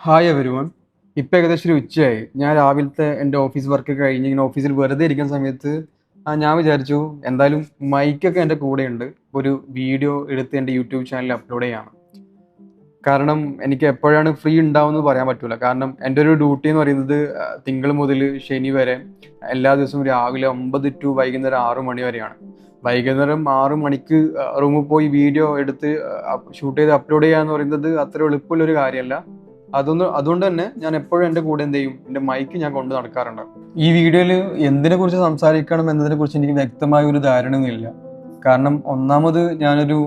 Hi everyone. ഇപ്പം ഏകദേശം ഒരു ഉച്ചയായി. ഞാൻ രാവിലത്തെ എൻ്റെ ഓഫീസ് വർക്ക് കഴിഞ്ഞ് ഇങ്ങനെ ഓഫീസിൽ വെറുതെ ഇരിക്കുന്ന സമയത്ത് ഞാൻ വിചാരിച്ചു എന്തായാലും മൈക്കൊക്കെ എൻ്റെ കൂടെയുണ്ട്. ഒരു വീഡിയോ എടുത്ത് എൻ്റെ യൂട്യൂബ് ചാനലിൽ അപ്ലോഡ് ചെയ്യാണ്. കാരണം എനിക്ക് എപ്പോഴാണ് ഫ്രീ ഉണ്ടാവുമെന്ന് പറയാൻ പറ്റില്ല. കാരണം എൻ്റെ ഒരു ഡ്യൂട്ടി എന്ന് പറയുന്നത് തിങ്കൾ മുതൽ ശനി വരെ എല്ലാ ദിവസവും രാവിലെ 9 ടു വൈകുന്നേരം 6 മണി വരെയാണ്. വൈകുന്നേരം 6 മണിക്ക് റൂമിൽ പോയി വീഡിയോ എടുത്ത് ഷൂട്ട് ചെയ്ത് അപ്ലോഡ് ചെയ്യുക എന്ന് പറയുന്നത് അത്ര എളുപ്പമുള്ളൊരു കാര്യമല്ല. അതുകൊണ്ട് തന്നെ ഞാൻ എപ്പോഴും എൻ്റെ കൂടെ എന്ത് ചെയ്യും, എൻ്റെ മൈക്ക് ഞാൻ കൊണ്ട് നടക്കാറുണ്ട്. ഈ വീഡിയോയിൽ എന്തിനെ കുറിച്ച് സംസാരിക്കണം എന്നതിനെ കുറിച്ച് എനിക്ക് വ്യക്തമായ ഒരു ധാരണയൊന്നുമില്ല. കാരണം ഒന്നാമത് ഞാനൊരു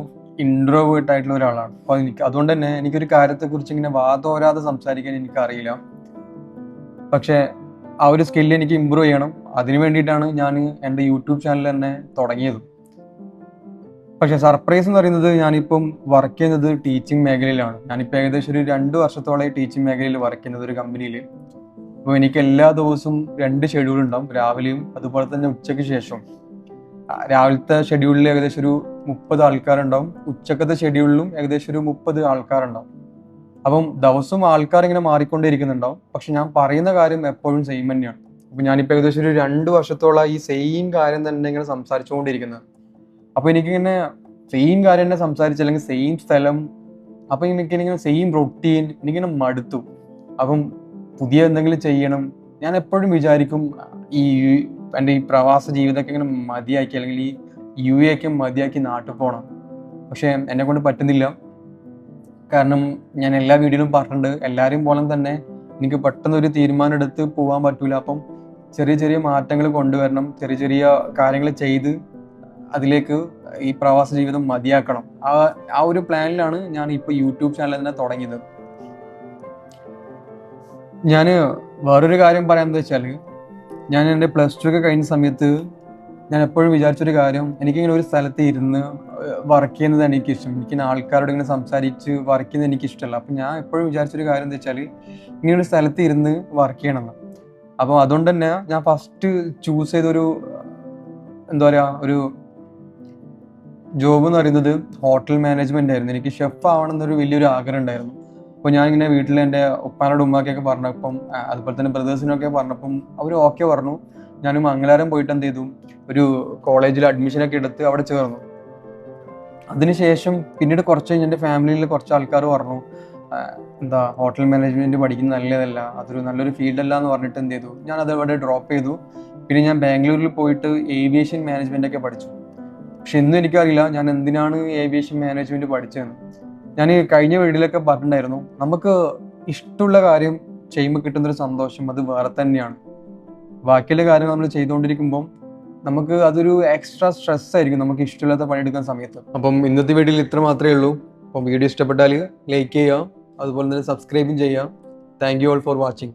ഇൻട്രോവേർട്ട് ആയിട്ടുള്ള ഒരാളാണ്. അപ്പോൾ അതുകൊണ്ട് തന്നെ എനിക്കൊരു കാര്യത്തെക്കുറിച്ച് ഇങ്ങനെ വാതോരാതെ സംസാരിക്കാൻ എനിക്കറിയില്ല. പക്ഷേ ആ ഒരു സ്കില്ല് എനിക്ക് ഇമ്പ്രൂവ് ചെയ്യണം. അതിന് വേണ്ടിയിട്ടാണ് ഞാൻ എൻ്റെ യൂട്യൂബ് ചാനൽ തന്നെ തുടങ്ങിയത്. പക്ഷെ സർപ്രൈസ് എന്ന് പറയുന്നത് ഞാനിപ്പം വർക്ക് ചെയ്യുന്നത് ടീച്ചിങ് മേഖലയിലാണ്. ഞാനിപ്പോൾ ഏകദേശം ഒരു 2 വർഷത്തോളമായി ടീച്ചിങ് മേഖലയിൽ വർക്ക് ചെയ്യുന്നത് ഒരു കമ്പനിയിൽ. അപ്പോൾ എനിക്ക് എല്ലാ ദിവസവും 2 ഷെഡ്യൂൾ ഉണ്ടാവും, രാവിലെയും അതുപോലെ തന്നെ ഉച്ചയ്ക്ക് ശേഷം. രാവിലത്തെ ഷെഡ്യൂളിൽ ഏകദേശം ഒരു 30 ആൾക്കാരുണ്ടാവും, ഉച്ചക്കത്തെ ഷെഡ്യൂളിലും ഏകദേശം ഒരു 30 ആൾക്കാരുണ്ടാവും. അപ്പം ദിവസവും ആൾക്കാർ ഇങ്ങനെ മാറിക്കൊണ്ടേയിരിക്കുന്നുണ്ടാവും, പക്ഷെ ഞാൻ പറയുന്ന കാര്യം എപ്പോഴും സെയിം തന്നെയാണ്. അപ്പം ഞാനിപ്പോൾ ഏകദേശം ഒരു 2 വർഷത്തോളം ഈ സെയിം കാര്യം തന്നെ ഇങ്ങനെ സംസാരിച്ചുകൊണ്ടിരിക്കുന്നത്. അപ്പോൾ എനിക്കിങ്ങനെ സെയിം കാര്യം തന്നെ സംസാരിച്ച് അല്ലെങ്കിൽ സെയിം സ്ഥലം, അപ്പം എനിക്കിങ്ങനെ സെയിം റൊട്ടീൻ എനിക്കിങ്ങനെ മടുത്തു. അപ്പം പുതിയ എന്തെങ്കിലും ചെയ്യണം. ഞാൻ എപ്പോഴും വിചാരിക്കും ഈ എൻ്റെ ഈ പ്രവാസ ജീവിതമൊക്കെ ഇങ്ങനെ മതിയാക്കി, അല്ലെങ്കിൽ ഈ UAE ഒക്കെ മതിയാക്കി നാട്ടിൽ പോകണം. പക്ഷേ എന്നെ കൊണ്ട് പറ്റുന്നില്ല. കാരണം ഞാൻ എല്ലാ വീഡിയോയിലും പറഞ്ഞിട്ടുണ്ട്, എല്ലാവരും പോലെ തന്നെ എനിക്ക് പെട്ടെന്നൊരു തീരുമാനം എടുത്ത് പോകാൻ പറ്റൂല. അപ്പം ചെറിയ ചെറിയ മാറ്റങ്ങൾ കൊണ്ടുവരണം, ചെറിയ ചെറിയ കാര്യങ്ങൾ ചെയ്ത് അതിലേക്ക് ഈ പ്രവാസ ജീവിതം മതിയാക്കണം. ആ ഒരു പ്ലാനിലാണ് ഞാൻ ഇപ്പോൾ യൂട്യൂബ് ചാനൽ തന്നെ തുടങ്ങിയത്. ഞാൻ വേറൊരു കാര്യം പറയാമെന്ന് വെച്ചാൽ, ഞാൻ എൻ്റെ +2 ഒക്കെ കഴിഞ്ഞ സമയത്ത് ഞാൻ എപ്പോഴും വിചാരിച്ചൊരു കാര്യം, എനിക്കിങ്ങനെ ഒരു സ്ഥലത്ത് ഇരുന്ന് വർക്ക് ചെയ്യുന്നത് എനിക്കിഷ്ടം. എനിക്കിങ്ങനെ ആൾക്കാരോട് ഇങ്ങനെ സംസാരിച്ച് വർക്ക് ചെയ്യുന്നത് എനിക്കിഷ്ടമല്ല. അപ്പം ഞാൻ എപ്പോഴും വിചാരിച്ചൊരു കാര്യം എന്താ വെച്ചാൽ, ഇങ്ങനെ ഒരു സ്ഥലത്ത് ഇരുന്ന് വർക്ക് ചെയ്യണമെന്ന്. അപ്പോൾ അതുകൊണ്ട് തന്നെ ഞാൻ ഫസ്റ്റ് ചൂസ് ചെയ്തൊരു എന്താ പറയുക, ഒരു ജോബ് എന്ന് പറയുന്നത് ഹോട്ടൽ മാനേജ്മെന്റ് ആയിരുന്നു. എനിക്ക് ഷെഫ് ആവണം എന്നൊരു വലിയൊരു ആഗ്രഹം ഉണ്ടായിരുന്നു. അപ്പോൾ ഞാനിങ്ങനെ വീട്ടിൽ എൻ്റെ ഉപ്പാനോട് ഉമ്മാക്കൊക്കെ പറഞ്ഞപ്പം, അതുപോലെ തന്നെ ബ്രദേഴ്സിനൊക്കെ പറഞ്ഞപ്പം അവർ ഓക്കെ പറഞ്ഞു. ഞാൻ മംഗലാരം പോയിട്ട് എന്ത് ചെയ്തു, ഒരു കോളേജിൽ അഡ്മിഷനൊക്കെ എടുത്ത് അവിടെ ചേർന്നു. അതിനുശേഷം പിന്നീട് കുറച്ച് കഴിഞ്ഞ് എൻ്റെ ഫാമിലിയിൽ കുറച്ച് ആൾക്കാർ പറഞ്ഞു, എന്താ ഹോട്ടൽ മാനേജ്മെന്റ് പഠിക്കുന്നത് നല്ലതല്ല, അതൊരു നല്ലൊരു ഫീൽഡ് അല്ല എന്ന് പറഞ്ഞിട്ട് എന്ത് ചെയ്തു, ഞാൻ അതവിടെ ഡ്രോപ്പ് ചെയ്തു. പിന്നെ ഞാൻ ബാംഗ്ലൂരിൽ പോയിട്ട് ഏവിയേഷൻ മാനേജ്മെന്റ് ഒക്കെ പഠിച്ചു. പക്ഷെ ഇന്നും എനിക്കറിയില്ല ഞാൻ എന്തിനാണ് ഏവിയേഷൻ മാനേജ്മെന്റ് പഠിച്ചതെന്ന്. ഞാൻ കഴിഞ്ഞ വീഡിയോയിലൊക്കെ പറഞ്ഞിട്ടുണ്ടായിരുന്നു, നമുക്ക് ഇഷ്ടമുള്ള കാര്യം ചെയ്യുമ്പോൾ കിട്ടുന്നൊരു സന്തോഷം അത് വേറെ തന്നെയാണ്. ബാക്കിയുള്ള കാര്യങ്ങൾ നമ്മൾ ചെയ്തുകൊണ്ടിരിക്കുമ്പം നമുക്ക് അതൊരു എക്സ്ട്രാ സ്ട്രെസ് ആയിരിക്കും നമുക്ക് ഇഷ്ടമില്ലാത്ത പണിയെടുക്കുന്ന സമയത്ത്. അപ്പം ഇന്നത്തെ വീഡിയോയിൽ ഇത്ര മാത്രമേ ഉള്ളൂ. അപ്പം വീഡിയോ ഇഷ്ടപ്പെട്ടാൽ ലൈക്ക് ചെയ്യുക, അതുപോലെ തന്നെ സബ്സ്ക്രൈബും ചെയ്യുക. Thank you all for watching.